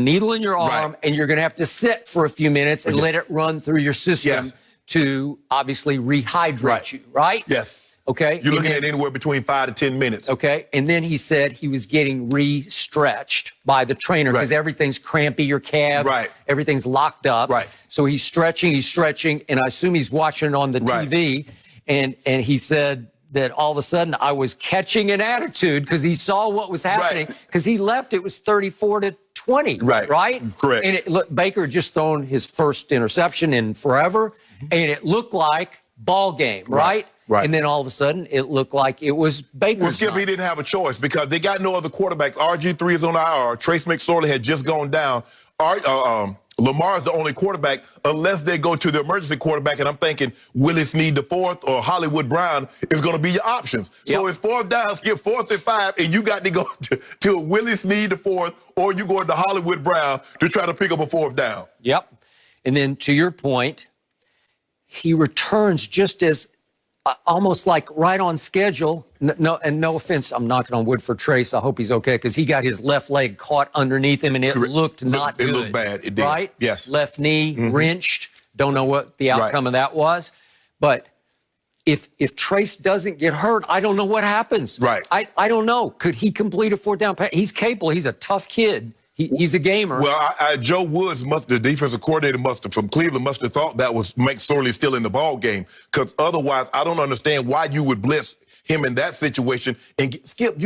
needle in your arm, and you're going to have to sit for a few minutes and let it run through your system to obviously rehydrate you, right? Yes. Okay. You're looking at anywhere between 5 to 10 minutes. Okay. And then he said he was getting re-stretched by the trainer because everything's crampy, your calves, everything's locked up. Right. So he's stretching, and I assume he's watching it on the TV. And he said that all of a sudden I was catching an attitude because he saw what was happening because he left. It was 34-20. Right. Correct. And Baker had just thrown his first interception in forever, and it looked like ball game, right? And then all of a sudden, it looked like it was Baker's Well, Skip, he didn't have a choice because they got no other quarterbacks. RG3 is on IR. Trace McSorley had just gone down. Lamar is the only quarterback unless they go to the emergency quarterback, and I'm thinking Willie Snead IV or Hollywood Brown is going to be your options. So it's 4th down, Skip, 4th and 5, and you got to go to Willie Snead IV or you go to Hollywood Brown to try to pick up a 4th down. And then to your point, he returns just as almost like right on schedule. No offense, I'm knocking on wood for Trace. I hope he's okay because he got his left leg caught underneath him and it looked not good. It looked bad. It did. Right? Yes. Left knee wrenched. Don't know what the outcome of that was. But if Trace doesn't get hurt, I don't know what happens. I don't know. Could he complete a 4th down pass? He's capable. He's a tough kid. He's a gamer. Well, Joe Woods, the defensive coordinator from Cleveland, must have thought that was McSorley still in the ball game because otherwise I don't understand why you would blitz him in that situation. And Skip,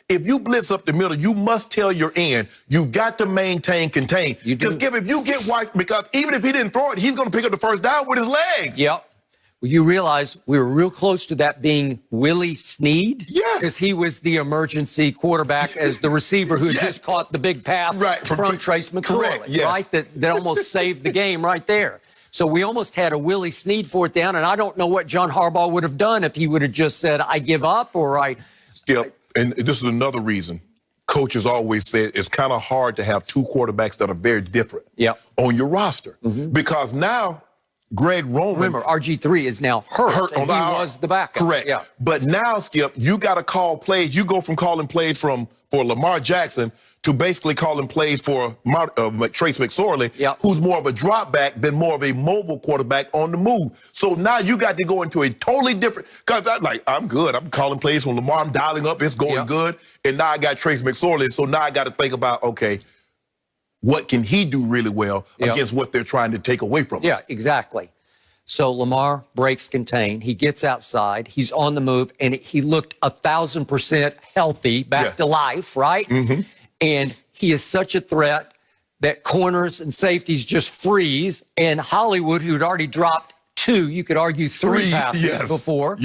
if you blitz up the middle, you must tell your end, you've got to contain. Because Skip, if you get White, because even if he didn't throw it, he's going to pick up the 1st down with his legs. Well, you realize we were real close to that being Willie Snead? Because he was the emergency quarterback as the receiver who just caught the big pass from Trace McSorley, right? That almost saved the game right there. So we almost had a Willie Snead 4th down, and I don't know what John Harbaugh would have done if he would have just said, I give up or I... And this is another reason. Coaches always said it's kind of hard to have 2 quarterbacks that are very different on your roster because now... Greg Roman. Remember, RG3 is now hurt and he was the backup. Correct. But now, Skip, you got to call plays. You go from calling plays for Lamar Jackson to basically calling plays for Trace McSorley, who's more of a drop back than more of a mobile quarterback on the move. So now you got to go into a totally different, because I'm good. I'm calling plays from Lamar. I'm dialing up. It's going good. And now I got Trace McSorley. So now I got to think about, okay, what can he do really well against what they're trying to take away from us? Exactly. So Lamar breaks contain. He gets outside. He's on the move, and he looked 1,000% healthy, back to life, right? And he is such a threat that corners and safeties just freeze. And Hollywood, who'd already dropped 2, you could argue 3 passes before.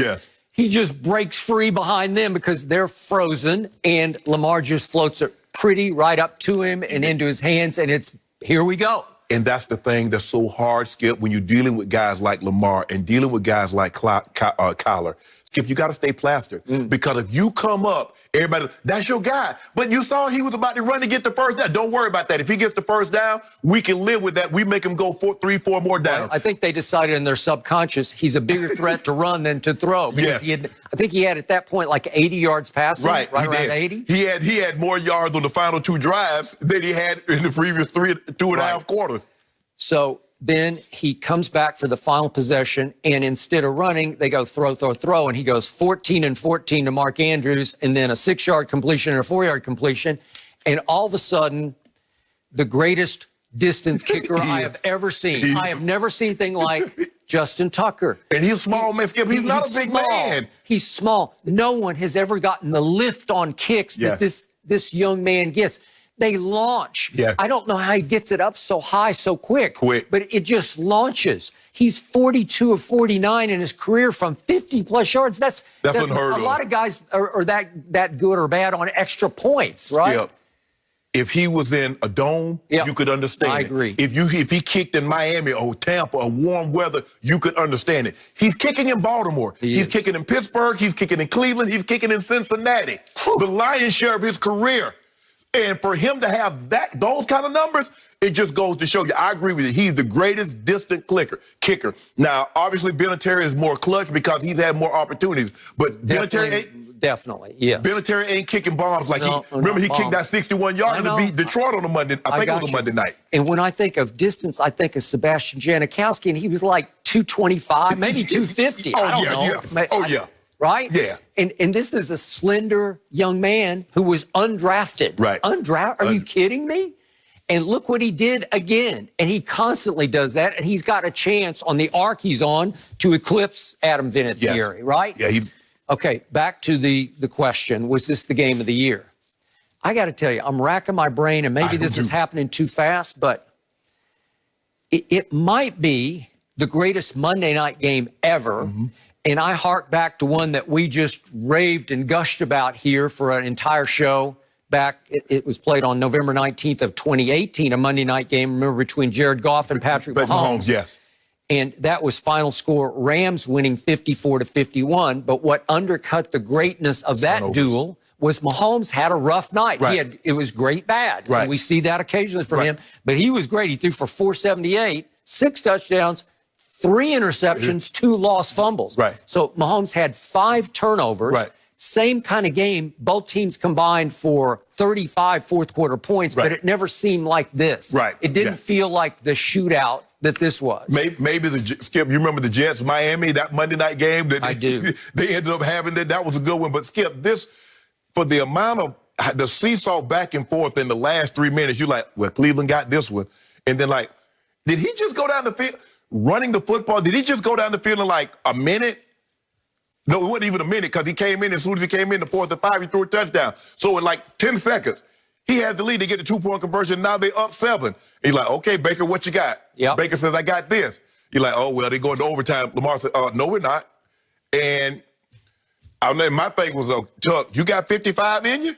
He just breaks free behind them because they're frozen, and Lamar just floats it pretty right up to him and into his hands, and it's here we go. And that's the thing that's so hard, Skip, when you're dealing with guys like Lamar and dealing with guys like Kyler. Skip, you got to stay plastered because if you come up, everybody, that's your guy. But you saw he was about to run to get the 1st down. Don't worry about that. If he gets the 1st down, we can live with that. We make him go 3, 4 more downs. I think they decided in their subconscious he's a bigger threat to run than to throw. Because I think he had at that point like 80 yards passing. Right around 80. He had more yards on the final 2 drives than he had in the previous 2.5 quarters. So then he comes back for the final possession, and instead of running, they go throw, and he goes 14-14 to Mark Andrews, and then a 6-yard completion and a 4-yard completion, and all of a sudden, the greatest distance kicker I have ever seen. I have never seen anything like Justin Tucker. And he's small, man. He's not a big man. He's small. No one has ever gotten the lift on kicks that this young man gets. They launch. I don't know how he gets it up so high so quick. But it just launches. He's 42 of 49 in his career from 50-plus yards. That's unheard of. A lot of guys are that good or bad on extra points, right? If he was in a dome, you could understand it. I agree. If he kicked in Miami or Tampa or warm weather, you could understand it. He's kicking in Baltimore. He's kicking in Pittsburgh. He's kicking in Cleveland. He's kicking in Cincinnati. The lion's share of his career. And for him to have those kind of numbers, it just goes to show you. I agree with you. He's the greatest distant kicker. Now, obviously, Vinatieri is more clutch because he's had more opportunities. But Vinatieri definitely, yes. Vinatieri ain't kicking bombs like remember he kicked that 61-yarder to beat Detroit on a Monday. I think it was a Monday night. And when I think of distance, I think of Sebastian Janikowski, and he was like 225, maybe 250. I don't know. Yeah. Oh, yeah. Right? Yeah. And this is a slender young man who was undrafted. Right. Undrafted? Are you kidding me? And look what he did again. And he constantly does that. And he's got a chance on the arc he's on to eclipse Adam Vinatieri, right? Yeah. Okay, back to the question. Was this the game of the year? I got to tell you, I'm racking my brain, and maybe this is happening too fast, but it might be the greatest Monday night game ever. And I hark back to one that we just raved and gushed about here for an entire show. It was played on November 19th of 2018, a Monday night game, remember, between Jared Goff and Patrick Mahomes. Yes. And that was final score, Rams winning 54-51. But what undercut the greatness of that duel was Mahomes had a rough night. Right. It was great bad. Right. And we see that occasionally from him. But he was great. He threw for 478, 6 touchdowns, 3 interceptions, 2 lost fumbles. Right. So Mahomes had 5 turnovers. Right. Same kind of game. Both teams combined for 35 fourth-quarter points, but it never seemed like this. Right. It didn't feel like the shootout that this was. Maybe Skip, you remember the Jets, Miami, that Monday night game? I do. They ended up having that. That was a good one. But Skip, this, for the amount of the seesaw back and forth in the last 3 minutes, you're like, well, Cleveland got this one. And then, like, did he just go down the field running the football? Did he just go down the field in like a minute? No, it wasn't even a minute, because he came in, as soon as he came in, the 4th and 5, he threw a touchdown. So in like 10 seconds, he had the lead to get the 2-point conversion. Now they up 7. He's like, okay, Baker, what you got? Baker says, I got this. You're like, oh, well, they go into overtime. Lamar said, no, we're not. And I know my thing was, Chuck, you got 55 in you?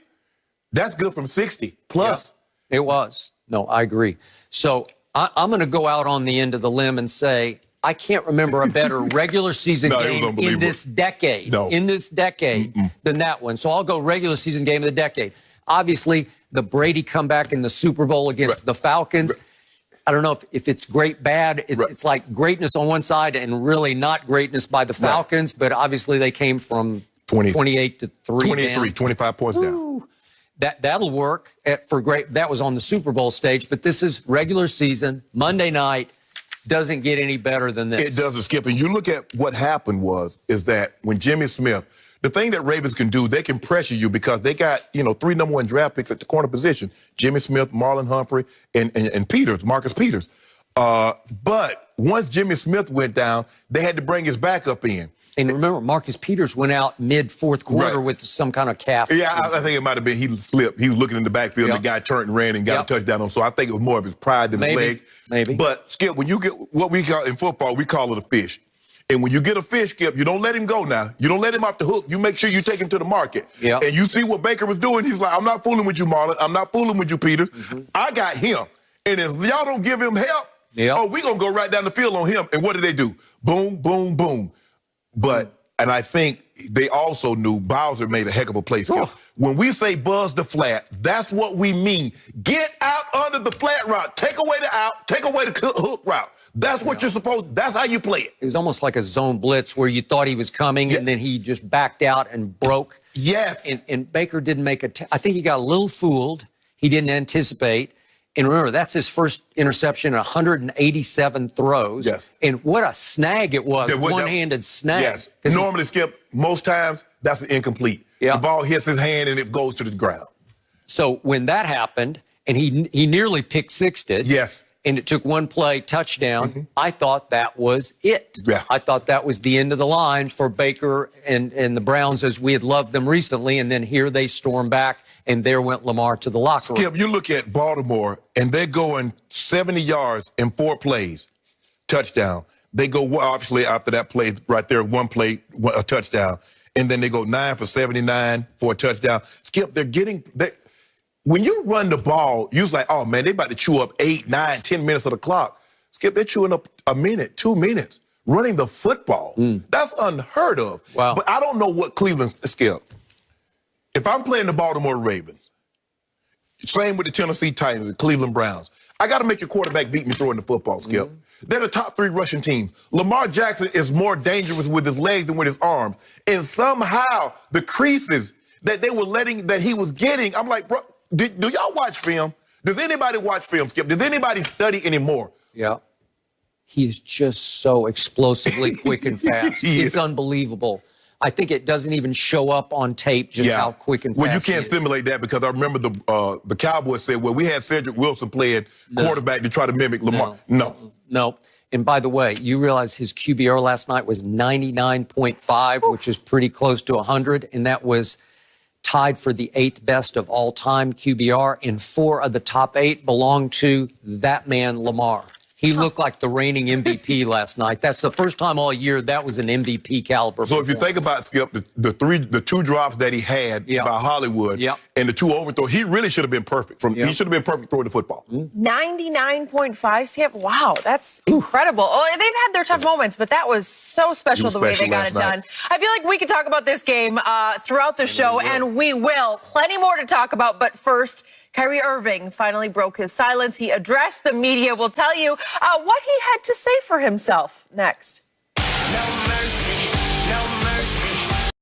That's good from 60 plus. It was. No, I agree. So I'm going to go out on the end of the limb and say, I can't remember a better regular season game in this decade, than that one. So I'll go regular season game of the decade. Obviously, the Brady comeback in the Super Bowl against the Falcons. I don't know if it's great, bad. It's like greatness on one side and really not greatness by the Falcons, but obviously they came from 28 to 3 23, down. 25 points down. That'll work for great. That was on the Super Bowl stage, but this is regular season, Monday night. Doesn't get any better than this. It doesn't, Skip. And you look at what happened is that when Jimmy Smith, the thing that Ravens can do, they can pressure you because they got, 3 number 1 draft picks at the corner position. Jimmy Smith, Marlon Humphrey, and Peters, Marcus Peters. But once Jimmy Smith went down, they had to bring his backup in. And remember, Marcus Peters went out mid-4th quarter with some kind of calf. Yeah, I think it might have been he slipped. He was looking in the backfield, and the guy turned and ran and got a touchdown on him. So I think it was more of his pride than his leg. Maybe. But, Skip, when you get what we call in football, we call it a fish. And when you get a fish, Skip, you don't let him go now. You don't let him off the hook. You make sure you take him to the market. And you see what Baker was doing. He's like, I'm not fooling with you, Marlon. I'm not fooling with you, Peters. I got him. And if y'all don't give him help, we're going to go right down the field on him. And what do they do? Boom, boom, boom. But... And I think they also knew Bowser made a heck of a play, Skip. When we say buzz the flat, that's what we mean. Get out under the flat route. Take away the out. Take away the hook route. That's what you're supposed. That's how you play it. It was almost like a zone blitz where you thought he was coming, and then he just backed out and broke. Yes. And Baker didn't make I think he got a little fooled. He didn't anticipate. And remember, that's his first interception in 187 throws. Yes. And what a snag it was, one-handed snag. Yes. Normally, Skip, most times, that's an incomplete. The ball hits his hand and it goes to the ground. So when that happened, and he nearly pick-sixed it. Yes. And it took one play, touchdown. I thought that was it. Yeah. I thought that was the end of the line for Baker and the Browns as we had loved them recently. And then here they storm back, and there went Lamar to the locker room. Skip, you look at Baltimore, and they're going 70 yards in 4 plays, touchdown. They go, obviously, after that play right there, 1 play, a touchdown. And then they go 9 for 79 for a touchdown. Skip, when you run the ball, you're like, oh, man, they about to chew up 8, 9, 10 minutes of the clock. Skip, they're chewing up a minute, 2 minutes, running the football. That's unheard of. Wow. But I don't know what Cleveland, Skip. If I'm playing the Baltimore Ravens, same with the Tennessee Titans, the Cleveland Browns, I got to make your quarterback beat me throwing the football, Skip. They're the top 3 rushing team. Lamar Jackson is more dangerous with his legs than with his arms. And somehow the creases that he was getting, I'm like, bro, do y'all watch film? Does anybody watch film, Skip? Does anybody study anymore? Yeah. He is just so explosively quick and fast. It's unbelievable. I think it doesn't even show up on tape just how quick and fast. Well, you can't simulate that because I remember the Cowboys said, well, we had Cedric Wilson playing quarterback to try to mimic Lamar. No. And by the way, you realize his QBR last night was 99.5, which is pretty close to 100, and that was tied for the 8th best of all time QBR, and 4 of the top 8 belong to that man, Lamar. He looked like the reigning MVP last night. That's the first time all year that was an MVP caliber. So if you think about, Skip, the 2 drops that he had by Hollywood and the 2 overthrows, he really should have been perfect. He should have been perfect throwing the football. 99.5, Skip. Wow, that's incredible. Oh, they've had their tough moments, but that was so special the way they got it done. I feel like we could talk about this game throughout the show, and we will. Plenty more to talk about, but first, Kyrie Irving finally broke his silence. He addressed the media. We'll tell you what he had to say for himself next.